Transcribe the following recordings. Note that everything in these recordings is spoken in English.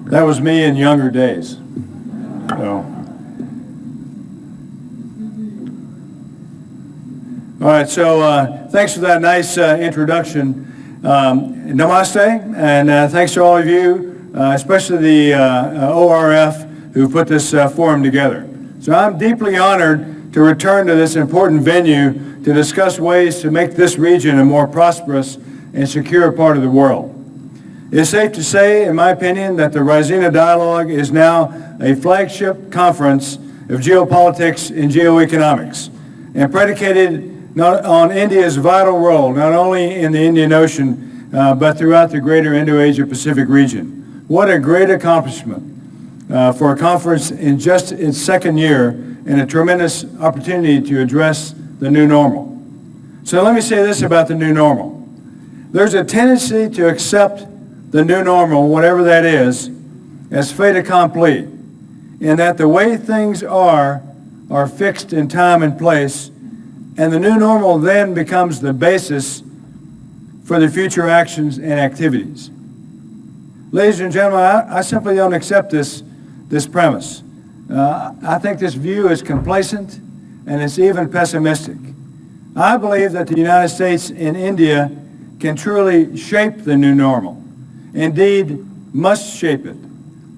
That was me in younger days. So. All right, so thanks for that nice introduction. Namaste, and thanks to all of you, especially the ORF who put this forum together. So I'm deeply honored to return to this important venue to discuss ways to make this region a more prosperous and secure part of the world. It's safe to say, in my opinion, that the Raisina Dialogue is now a flagship conference of geopolitics and geo-economics, and predicated on India's vital role, not only in the Indian Ocean, but throughout the greater Indo-Asia Pacific region. What a great accomplishment for a conference in just its second year, and a tremendous opportunity to address the new normal. So let me say this about the new normal. There's a tendency to accept the new normal, whatever that is, as fait accompli, in that the way things are fixed in time and place, and the new normal then becomes the basis for the future actions and activities. Ladies and gentlemen, I simply don't accept this premise. I think this view is complacent, and it's even pessimistic. I believe that the United States and India can truly shape the new normal. Indeed, must shape it,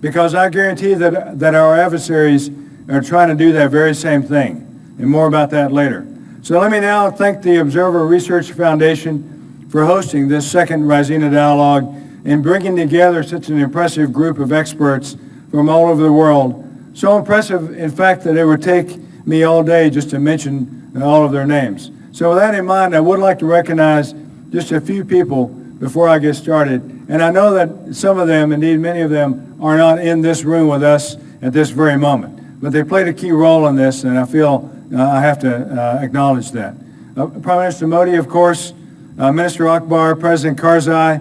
because I guarantee that our adversaries are trying to do that very same thing, and more about that later. So let me now thank the Observer Research Foundation for hosting this second Raisina Dialogue and bringing together such an impressive group of experts from all over the world. So impressive, in fact, that it would take me all day just to mention all of their names. So with that in mind, I would like to recognize just a few people before I get started. And I know that some of them, indeed many of them, are not in this room with us at this very moment. But they played a key role in this, and I feel I have to acknowledge that. Prime Minister Modi, of course, Minister Akbar, President Karzai,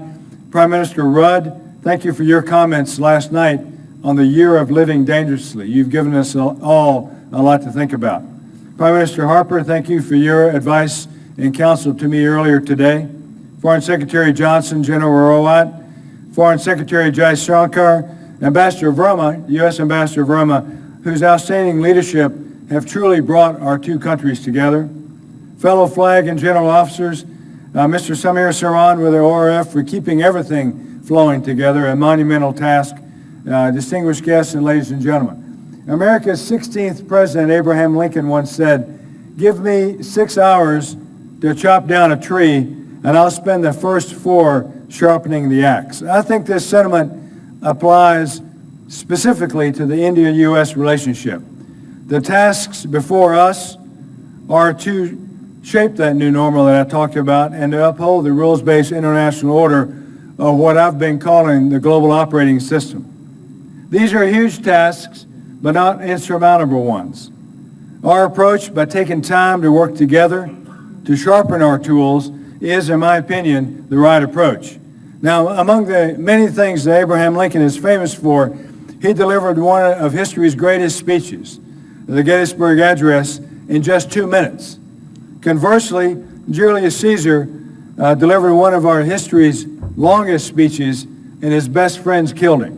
Prime Minister Rudd, thank you for your comments last night on the year of living dangerously. You've given us all a lot to think about. Prime Minister Harper, thank you for your advice and counsel to me earlier today. Foreign Secretary Johnson, General Rawat, Foreign Secretary Jai Shankar, Ambassador Verma, U.S. Ambassador Verma, whose outstanding leadership have truly brought our two countries together. Fellow flag and general officers, Mr. Samir Saran with the ORF for keeping everything flowing together, a monumental task. Distinguished guests and ladies and gentlemen. America's 16th President Abraham Lincoln once said, "Give me 6 hours to chop down a tree, and I'll spend the first 4 sharpening the axe." I think this sentiment applies specifically to the India-US relationship. The tasks before us are to shape that new normal that I talked about and to uphold the rules-based international order of what I've been calling the global operating system. These are huge tasks, but not insurmountable ones. Our approach, by taking time to work together to sharpen our tools, is, in my opinion, the right approach. Now, among the many things that Abraham Lincoln is famous for, he delivered one of history's greatest speeches, the Gettysburg Address, in just 2 minutes. Conversely, Julius Caesar delivered one of our history's longest speeches, and his best friends killed him.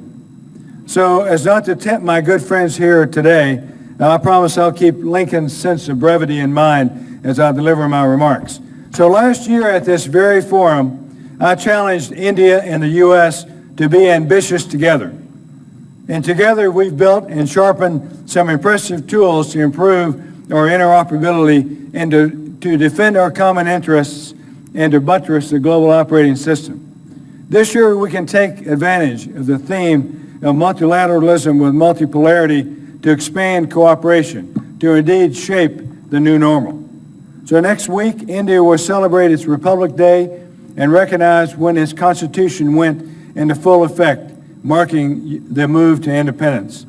So, as not to tempt my good friends here today, I promise I'll keep Lincoln's sense of brevity in mind as I deliver my remarks. So last year at this very forum, I challenged India and the U.S. to be ambitious together. And together we've built and sharpened some impressive tools to improve our interoperability and to defend our common interests and to buttress the global operating system. This year we can take advantage of the theme of multilateralism with multipolarity to expand cooperation, to indeed shape the new normal. So next week, India will celebrate its Republic Day and recognize when its constitution went into full effect, marking the move to independence.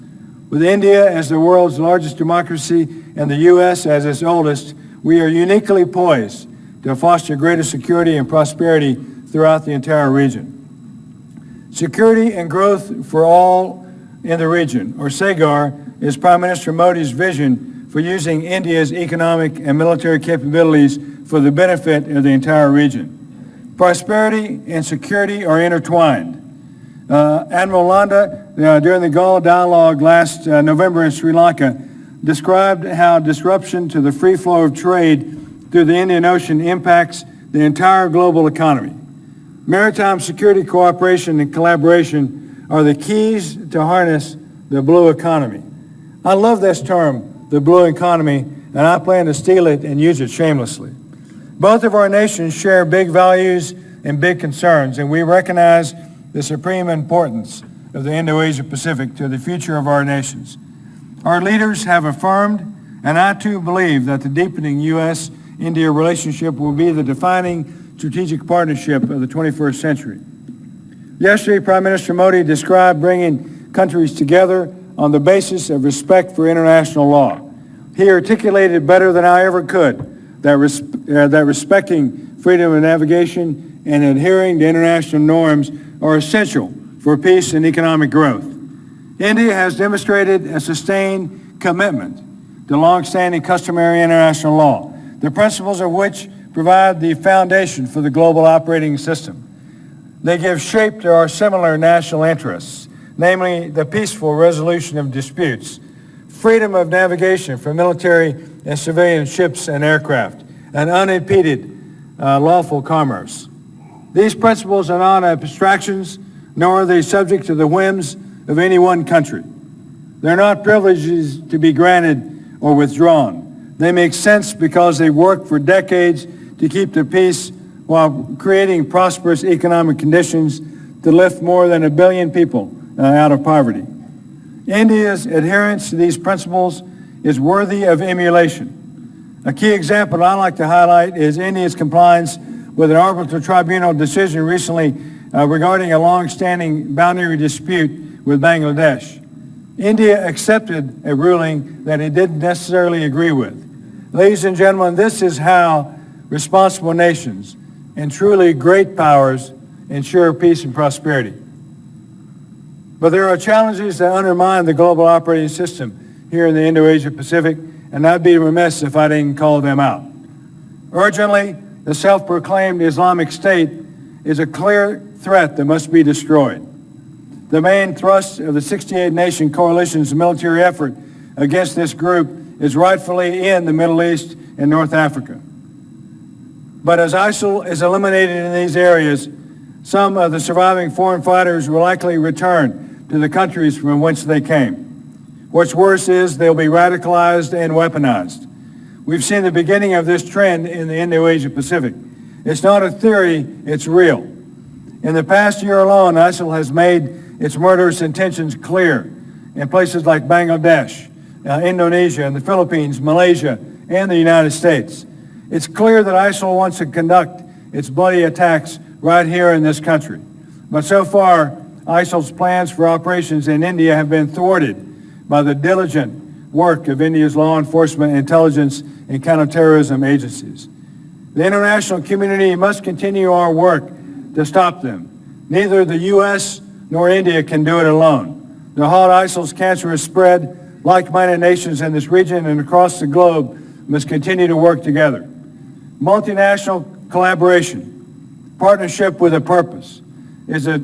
With India as the world's largest democracy and the U.S. as its oldest, we are uniquely poised to foster greater security and prosperity throughout the entire region. Security and growth for all in the region, or SAGAR, is Prime Minister Modi's vision for using India's economic and military capabilities for the benefit of the entire region. Prosperity and security are intertwined. Admiral Landa, during the Gulf Dialogue last November in Sri Lanka, described how disruption to the free flow of trade through the Indian Ocean impacts the entire global economy. Maritime security cooperation and collaboration are the keys to harness the blue economy. I love this term, the blue economy, and I plan to steal it and use it shamelessly. Both of our nations share big values and big concerns, and we recognize the supreme importance of the Indo-Asia Pacific to the future of our nations. Our leaders have affirmed, and I too believe, that the deepening U.S.-India relationship will be the defining strategic partnership of the 21st century. Yesterday, Prime Minister Modi described bringing countries together on the basis of respect for international law. He articulated better than I ever could that respecting freedom of navigation and adhering to international norms are essential for peace and economic growth. India has demonstrated a sustained commitment to long-standing customary international law, the principles of which provide the foundation for the global operating system. They give shape to our similar national interests, namely the peaceful resolution of disputes, freedom of navigation for military and civilian ships and aircraft, and unimpeded lawful commerce. These principles are not abstractions, nor are they subject to the whims of any one country. They're not privileges to be granted or withdrawn. They make sense because they work for decades to keep the peace while creating prosperous economic conditions to lift more than 1 billion people out of poverty. India's adherence to these principles is worthy of emulation. A key example I like to highlight is India's compliance with an arbitral tribunal decision recently regarding a long-standing boundary dispute with Bangladesh. India accepted a ruling that it didn't necessarily agree with. Ladies and gentlemen, this is how responsible nations and truly great powers ensure peace and prosperity. But there are challenges that undermine the global operating system here in the Indo-Asia Pacific, and I'd be remiss if I didn't call them out. Urgently, the self-proclaimed Islamic State is a clear threat that must be destroyed. The main thrust of the 68-nation coalition's military effort against this group is rightfully in the Middle East and North Africa. But as ISIL is eliminated in these areas, some of the surviving foreign fighters will likely return to the countries from whence they came. What's worse is they'll be radicalized and weaponized. We've seen the beginning of this trend in the Indo-Asia Pacific. It's not a theory, it's real. In the past year alone, ISIL has made its murderous intentions clear in places like Bangladesh, Indonesia, and the Philippines, Malaysia, and the United States. It's clear that ISIL wants to conduct its bloody attacks right here in this country. But so far, ISIL's plans for operations in India have been thwarted by the diligent work of India's law enforcement, intelligence, and counterterrorism agencies. The international community must continue our work to stop them. Neither the U.S. nor India can do it alone. To halt ISIL's cancerous spread, like-minded nations in this region and across the globe must continue to work together. Multinational collaboration, partnership with a purpose, is a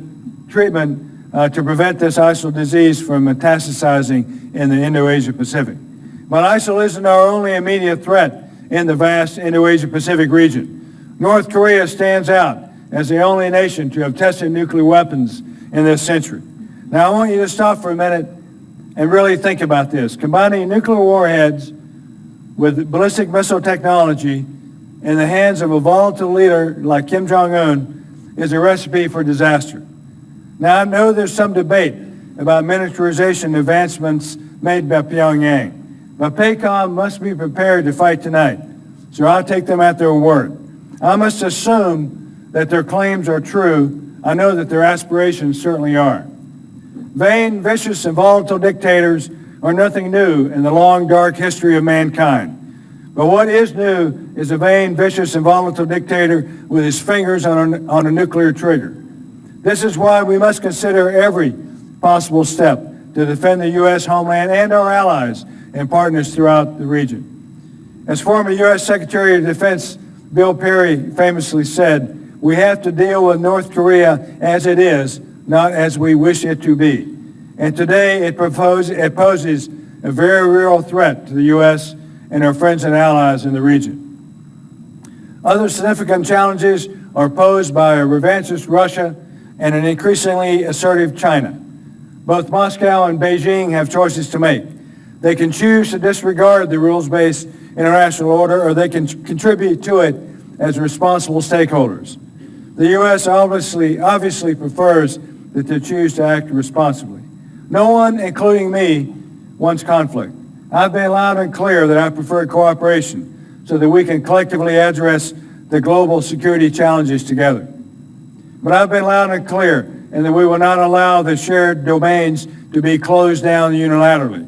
treatment to prevent this ISIL disease from metastasizing in the Indo-Asia Pacific. But ISIL isn't our only immediate threat in the vast Indo-Asia Pacific region. North Korea stands out as the only nation to have tested nuclear weapons in this century. Now, I want you to stop for a minute and really think about this. Combining nuclear warheads with ballistic missile technology in the hands of a volatile leader like Kim Jong-un is a recipe for disaster. Now, I know there's some debate about miniaturization advancements made by Pyongyang, but PACOM must be prepared to fight tonight, so I'll take them at their word. I must assume that their claims are true. I know that their aspirations certainly are. Vain, vicious, and volatile dictators are nothing new in the long, dark history of mankind. But what is new is a vain, vicious, and volatile dictator with his fingers on a nuclear trigger. This is why we must consider every possible step to defend the U.S. homeland and our allies and partners throughout the region. As former U.S. Secretary of Defense Bill Perry famously said, we have to deal with North Korea as it is, not as we wish it to be. And today it poses a very real threat to the U.S. and our friends and allies in the region. Other significant challenges are posed by a revanchist Russia and an increasingly assertive China. Both Moscow and Beijing have choices to make. They can choose to disregard the rules-based international order, or they can contribute to it as responsible stakeholders. The U.S. obviously prefers that they choose to act responsibly. No one, including me, wants conflict. I've been loud and clear that I prefer cooperation so that we can collectively address the global security challenges together. But I've been loud and clear in that we will not allow the shared domains to be closed down unilaterally,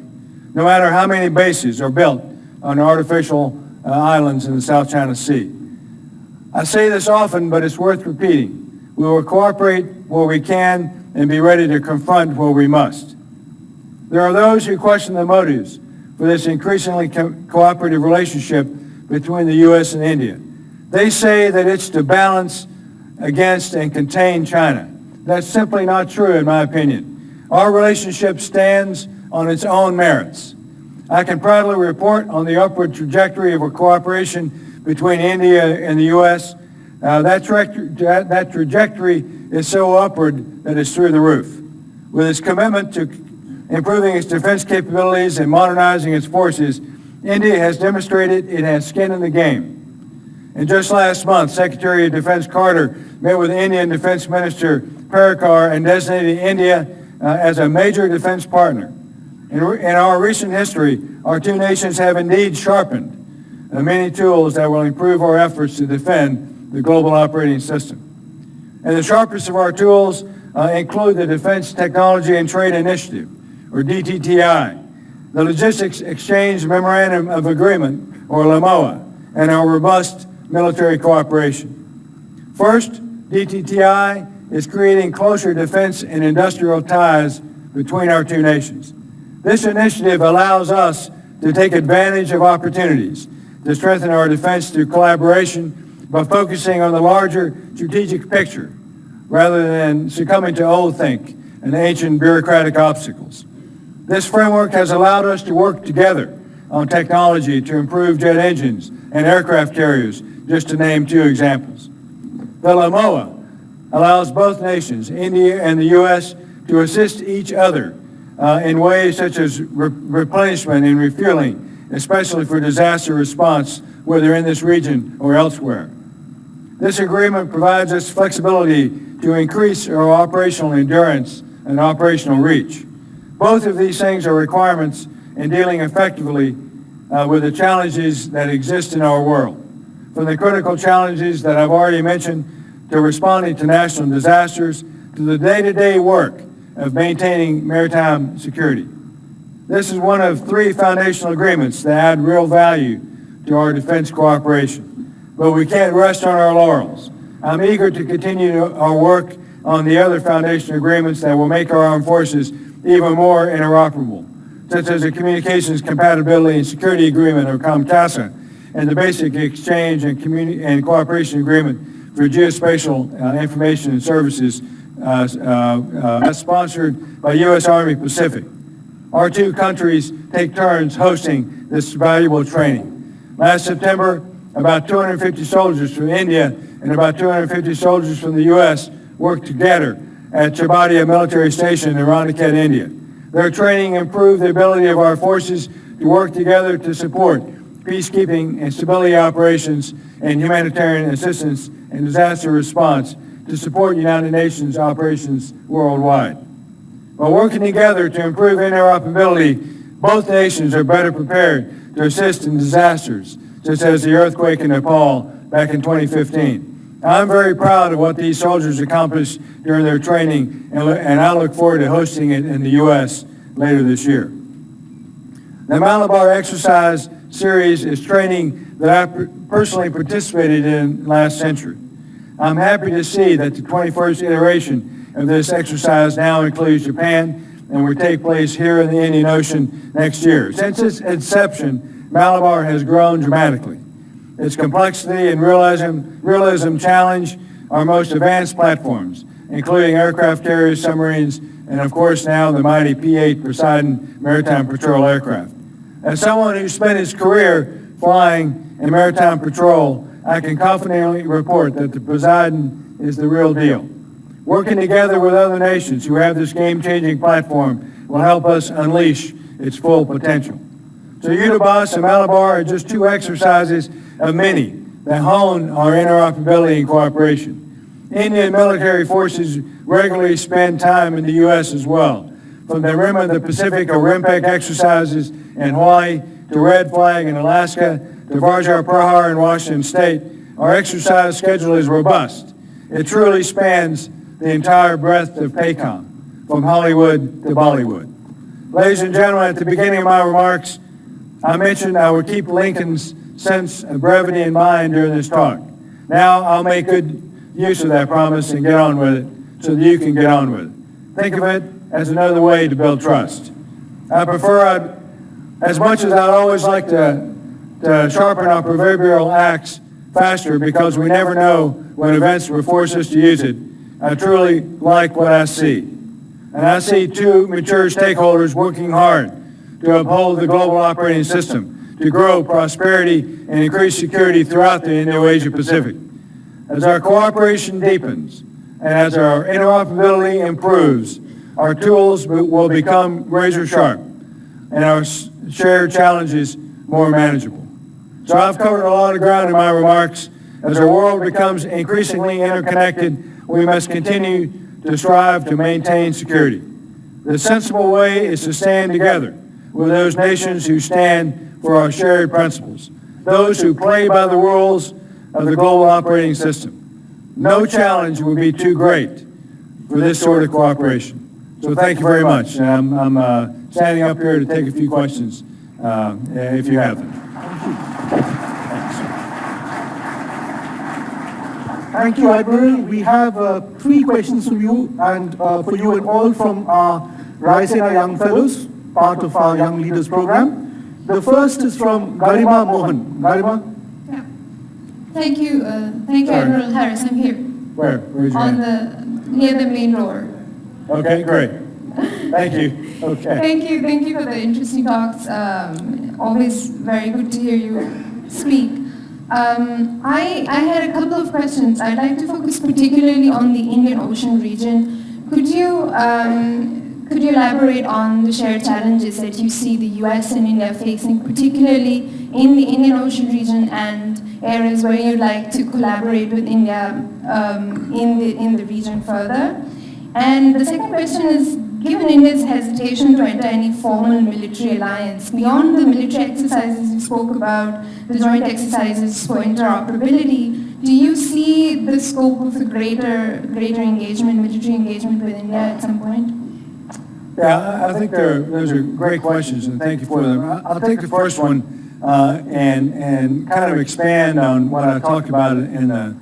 no matter how many bases are built on artificial islands in the South China Sea. I say this often, but it's worth repeating. We will cooperate where we can and be ready to confront where we must. There are those who question the motives for this increasingly cooperative relationship between the U.S. and India. They say that it's to balance against and contain China. That's simply not true, in my opinion. Our relationship stands on its own merits. I can proudly report on the upward trajectory of a cooperation between India and the U.S. That trajectory is so upward that it's through the roof. With its commitment to improving its defense capabilities and modernizing its forces, India has demonstrated it has skin in the game. And just last month, Secretary of Defense Carter met with Indian Defense Minister Parrikar and designated India as a major defense partner. In our recent history, our two nations have indeed sharpened many tools that will improve our efforts to defend the global operating system. And the sharpest of our tools include the Defense Technology and Trade Initiative, or DTTI, the Logistics Exchange Memorandum of Agreement, or LEMOA, and our robust military cooperation. First, DTTI is creating closer defense and industrial ties between our two nations. This initiative allows us to take advantage of opportunities to strengthen our defense through collaboration by focusing on the larger strategic picture rather than succumbing to old think and ancient bureaucratic obstacles. This framework has allowed us to work together on technology to improve jet engines and aircraft carriers, just to name two examples. The LEMOA allows both nations, India and the U.S., to assist each other in ways such as replenishment and refueling, especially for disaster response, whether in this region or elsewhere. This agreement provides us flexibility to increase our operational endurance and operational reach. Both of these things are requirements in dealing effectively with the challenges that exist in our world, from the critical challenges that I've already mentioned to responding to national disasters to the day-to-day work of maintaining maritime security. This is one of three foundational agreements that add real value to our defense cooperation. But we can't rest on our laurels. I'm eager to continue our work on the other foundational agreements that will make our armed forces even more interoperable, such as the Communications Compatibility and Security Agreement, or COMCASA, and the Basic Exchange and Cooperation Agreement for Geospatial Information and Services, sponsored by U.S. Army Pacific. Our two countries take turns hosting this valuable training. Last September, about 250 soldiers from India and about 250 soldiers from the U.S. worked together at Chabadia Military Station in Randiket, India. Their training improved the ability of our forces to work together to support peacekeeping and stability operations and humanitarian assistance and disaster response to support United Nations operations worldwide. By working together to improve interoperability, both nations are better prepared to assist in disasters, such as the earthquake in Nepal back in 2015. I'm very proud of what these soldiers accomplished during their training, and I look forward to hosting it in the U.S. later this year. The Malabar exercise series is training that I personally participated in last century. I'm happy to see that the 21st iteration of this exercise now includes Japan and will take place here in the Indian Ocean next year. Since its inception, Malabar has grown dramatically. Its complexity and realism challenge our most advanced platforms, including aircraft carriers, submarines, and of course now the mighty P-8 Poseidon maritime patrol aircraft. As someone who spent his career flying in maritime patrol, I can confidently report that the Poseidon is the real deal. Working together with other nations who have this game-changing platform will help us unleash its full potential. So UTABOS and Malabar are just two exercises of many that hone our interoperability and cooperation. Indian military forces regularly spend time in the U.S. as well. From the Rim of the Pacific or RIMPAC exercises in Hawaii to Red Flag in Alaska to Vajar Prahar in Washington State, our exercise schedule is robust. It truly spans the entire breadth of PACOM, from Hollywood to Bollywood. Ladies and gentlemen, at the beginning of my remarks, I mentioned I would keep Lincoln's sense of brevity in mind during this talk. Now I'll make good use of that promise and get on with it so that you can get on with it. Think of it as another way to build trust. I prefer, as much as I'd always like to sharpen our proverbial axe faster because we never know when events will force us to use it, I truly like what I see. And I see two mature stakeholders working hard to uphold the global operating system, to grow prosperity and increase security throughout the Indo-Asia Pacific. As our cooperation deepens and as our interoperability improves, our tools will become razor sharp and our shared challenges more manageable. So I've covered a lot of ground in my remarks. As our world becomes increasingly interconnected, we must continue to strive to maintain security. The sensible way is to stand together with those nations who stand for our shared principles, those who play by the rules of the global operating system. No challenge would be too great for this sort of cooperation. So thank you very much. I'm standing up here to take a few questions if you have them. Thank you, Admiral. We have 3 questions for you and all from our Raisina Young Fellows, part of our Young Leaders Program. The first is from Garima Mohan. Garima? Yeah. Thank you, Admiral Harris. I'm here. Where? Where's your hand? Near the main door. Okay, great. Thank you. Okay. Thank you for the interesting talks. Always very good to hear you speak. I had a couple of questions. I'd like to focus particularly on the Indian Ocean region. Could you elaborate on the shared challenges that you see the US and India facing, particularly in the Indian Ocean region and areas where you'd like to collaborate with India in the region further? And the second question is, given India's hesitation to enter any formal military alliance, beyond the military exercises you spoke about, the joint exercises for interoperability, do you see the scope of a greater engagement, military engagement with India at some point? Yeah, I think those are great questions, and thank you for them. I'll take the first one and kind of expand on what I talked about in the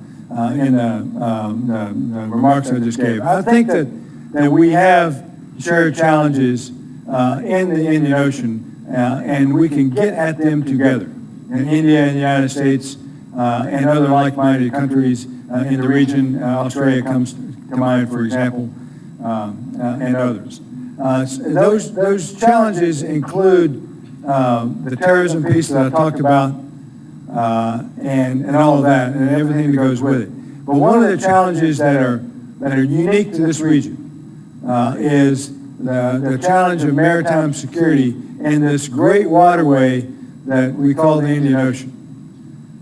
remarks I just gave. I think that we have shared challenges in the Indian Ocean, and we can get at them together. And India and the United States and other like-minded countries in the region, Australia comes to mind, for example, and others. Those challenges include the terrorism piece that I talked about and all of that and everything that goes with it. But one of the challenges that are unique to this region is the challenge of maritime security in this great waterway that we call the Indian Ocean.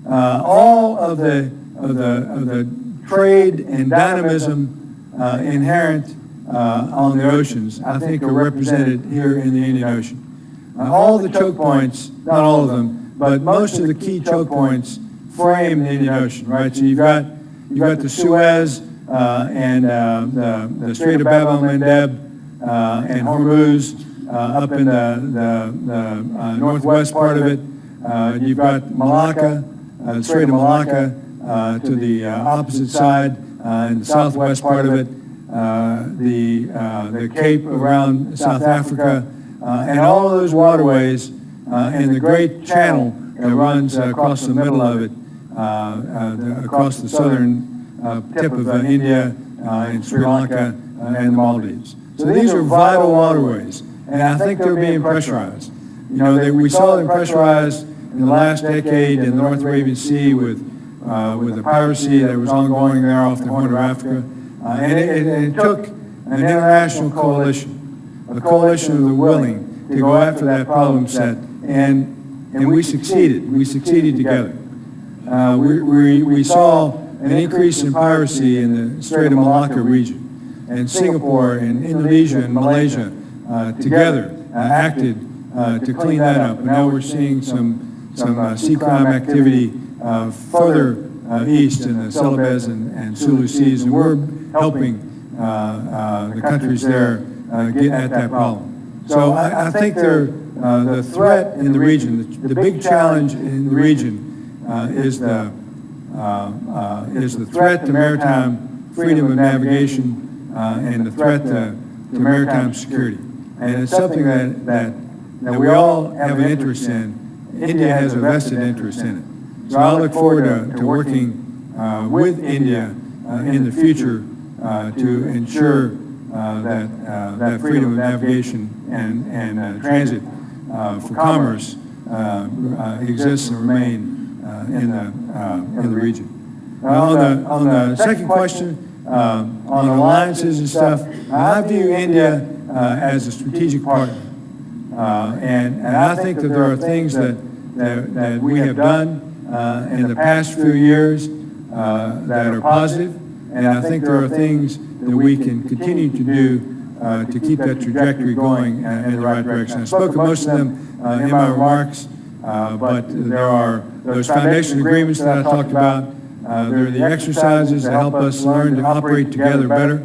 All of the trade and dynamism inherent on the oceans, I think, are represented here in the Indian Ocean. All the choke points, not all of them, but most of the key choke points frame the Indian Ocean, right? So you've got the Suez and the Strait of Bab el-Mandeb and Hormuz up in the northwest part of it. You've got Malacca, the Strait of Malacca to the opposite side in the southwest part of it. The Cape around South Africa, and all of those waterways, and the great channel that runs across the middle of it, across the southern tip of India in Sri Lanka and the Maldives. So these are vital waterways, and I think they're being pressurized. You know, we saw them pressurized in the last decade in the North Arabian Sea with the piracy that was ongoing there off the Horn of Africa. And it took an international coalition, a coalition of the willing to go after that problem set, and we succeeded. We succeeded together. We saw an increase in piracy in the Strait of Malacca region, and Singapore and Indonesia and Malaysia together acted to clean that up. And now we're seeing some sea crime activity further east in the Celebes and Sulu Seas, and we're helping the countries there get at that problem. So I think the threat in the region, the big challenge in the region is the threat to maritime freedom of navigation and the threat to maritime security. And it's something that we all have an interest in. India has a vested interest in it. So I look forward to working with India in the future to ensure that freedom of navigation and transit for commerce exists and remain in the region. On the second question, on alliances and stuff, I view India as a strategic partner. And I think that there are things that we have done in the past few years that are positive, and I think there are things that we can continue to do to keep that trajectory going in the right direction. I spoke of most of them in my remarks, but there are those foundation agreements that I talked about. There are the exercises that help us learn to operate together better,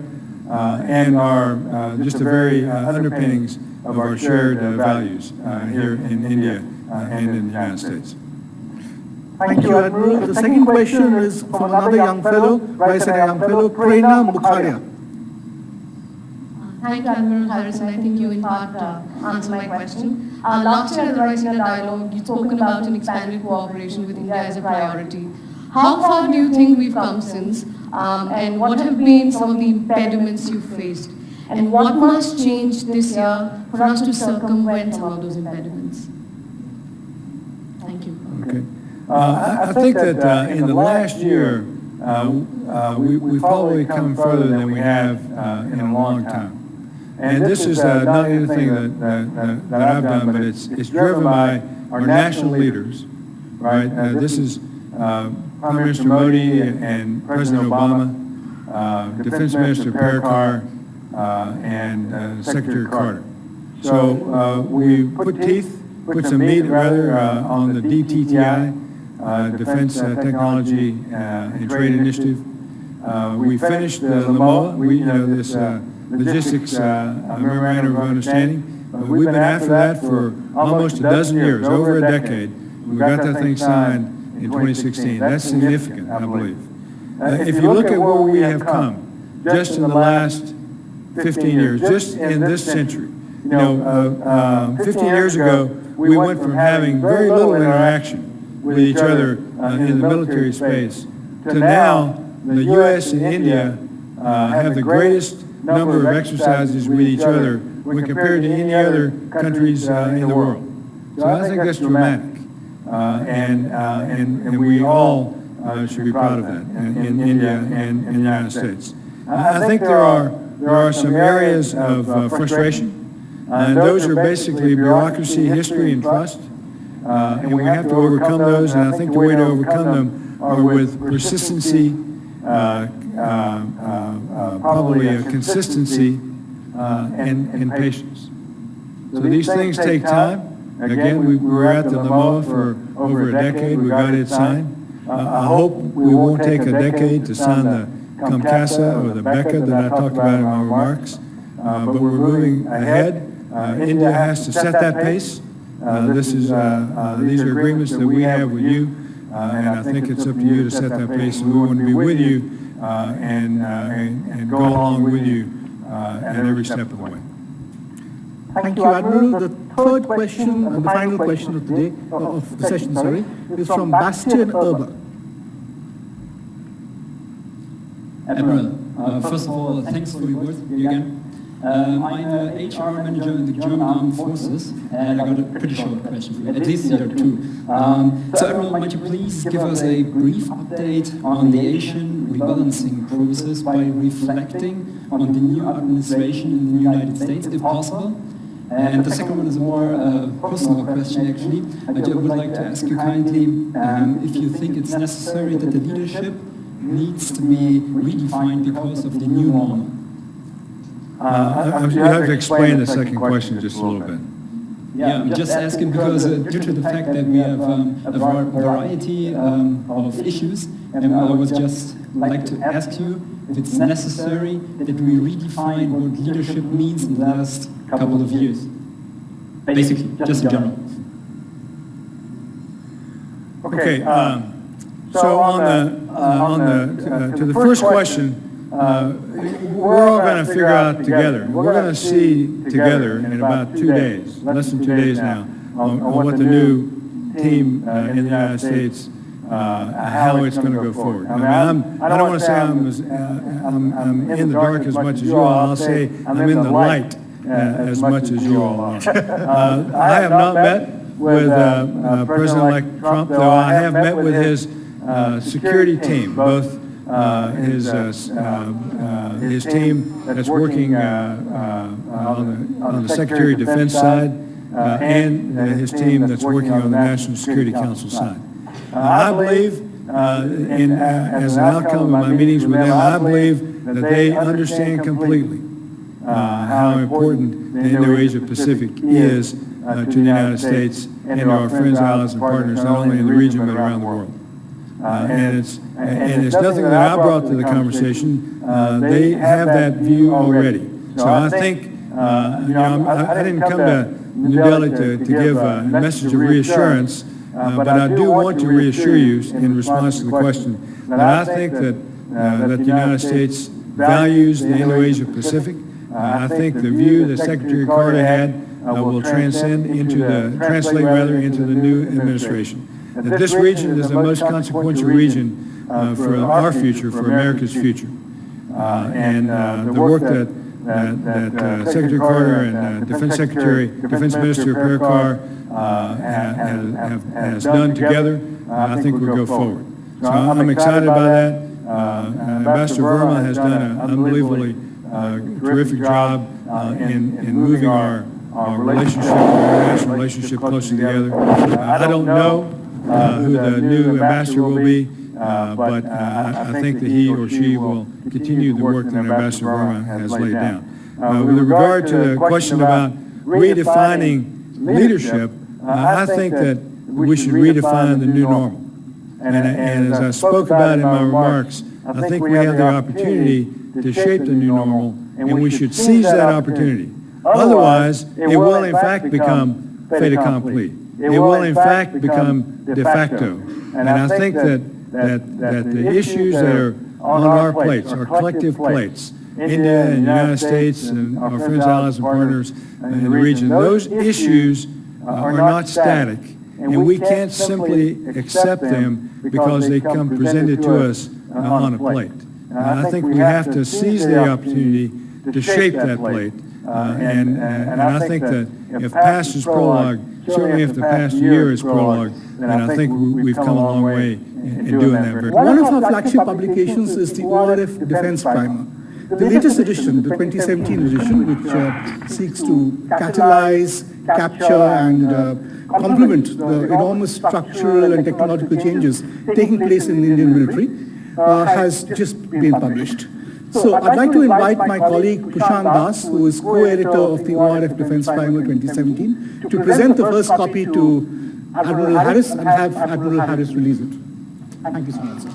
and are just the very underpinnings of our shared values here in India and in the United States. Thank you, Admiral. The second question is from another young fellow, Raisina young fellow, Prerna Mukherjee. Thank you, Admiral Harrison. I think you in part answered my question. Last year at the Raisina Dialogue, you'd spoken about an expanded cooperation with India as a priority. How far do you think we've come since? And what have been some of the impediments you've faced? And what must change this year for us to circumvent some of those impediments? Thank you. Okay. I think that in the last year, we've probably come further than we have in a long time. And this is not anything that I've done, but it's driven by our national leaders, right? This is Prime Minister Modi and President Obama, Defense Minister Parikar, and Secretary Carter. So we put some meat rather on the DTTI, Defense Technology and Trade Initiative. We finished the LEMOA, this logistics memorandum of understanding. We've been after that for almost a dozen years, over a decade. We got that thing signed in 2016. That's significant, I believe. If you look at where we have come, just in the last 15 years, just in this century, 15 years ago, we went from having very little interaction with each other in the military space to now the U.S. and India have the greatest number of exercises with each other when compared to any other countries in the world. So I think that's dramatic, and we all should be proud of that in India and in the United States. I think there are some areas of frustration, and those are basically bureaucracy, history, and trust. And we have to overcome those, and I think the way to overcome them are with persistency, probably a consistency, and patience. So these things take time. Again, we were at the LEMOA for over a decade. We got it signed. I hope we won't take a decade to sign the COMCASA or the BECA that I talked about in my remarks, but we're moving ahead. India has to set that pace. These are agreements that we have with you, and I think it's up to you to set that pace, and we want to be with you and go along with you at every step of the way. Thank you, Admiral. The third question, and the final question of the day, of the session, sorry, is from Bastian Erber. Admiral, First of all, thanks for your words again. I'm an HR manager in the German Armed Forces, and I got a pretty short question for you, at least there are two. So Admiral, might you please give us a brief update on the Asian rebalancing process by reflecting on the new administration in the United States, if possible? And the second one is a more personal question, actually. I would like to ask you kindly if you think it's necessary that the leadership needs to be redefined because of the new normal. You have to explain the second question just a little bit. Yeah, I'm just asking because due to the fact that we have a variety of issues, and I would just like to ask you if it's necessary that we redefine what leadership means in the last couple of years. Basically, just in general. Okay, so to the first question, we're all going to figure out together. We're going to see together in about 2 days, less than 2 days now, on what the new team in the United States, how it's going to go forward. I mean, I don't want to say I'm in the dark as much as you all. I'll say I'm in the light as much as you all are. I have not met with President-elect Trump, though I have met with his security team, both his team that's working on the Secretary of Defense side and his team that's working on the National Security Council side. I believe, as an outcome of my meetings with them, I believe that they understand completely how important the Indo-Asia Pacific is to the United States and to our friends, allies, and partners, not only in the region but around the world. And it's nothing that I brought to the conversation. They have that view already. So I think, I didn't come to New Delhi to give a message of reassurance, but I do want to reassure you in response to the question that I think that the United States values the Indo-Asia Pacific. I think the view that Secretary Carter had will translate into the new administration. That this region is the most consequential region for our future, for America's future. And the work that Secretary Carter and Defense Minister Parekar has done together, I think we'll go forward. So I'm excited about that. Ambassador Verma has done an unbelievably terrific job in moving our relationship, our international relationship closer together. I don't know who the new ambassador will be, but I think that he or she will continue the work that Ambassador Verma has laid down. With regard to the question about redefining leadership, I think that we should redefine the new normal. And as I spoke about in my remarks, I think we have the opportunity to shape the new normal, and we should seize that opportunity. Otherwise, it will in fact become fait accompli. It will in fact become de facto. And I think that the issues that are on our plates, our collective plates, India and the United States and our friends, allies, and partners in the region, those issues are not static. And we can't simply accept them because they come presented to us on a plate. And I think we have to seize the opportunity to shape that plate. And I think that if past is prologue, certainly if the past year is prologue, then I think we've come a long way in doing that very well. One of our flagship publications is the ORF Defense Primer. The latest edition, the 2017 edition, which seeks to catalyze, capture, and complement the enormous structural and technological changes taking place in the Indian military, has just been published. So I'd like to invite my colleague Prashant Das, who is co-editor of the ORF Defense Primer 2017, to present the first copy to Admiral Harris and have Admiral Harris release it. Thank you so much.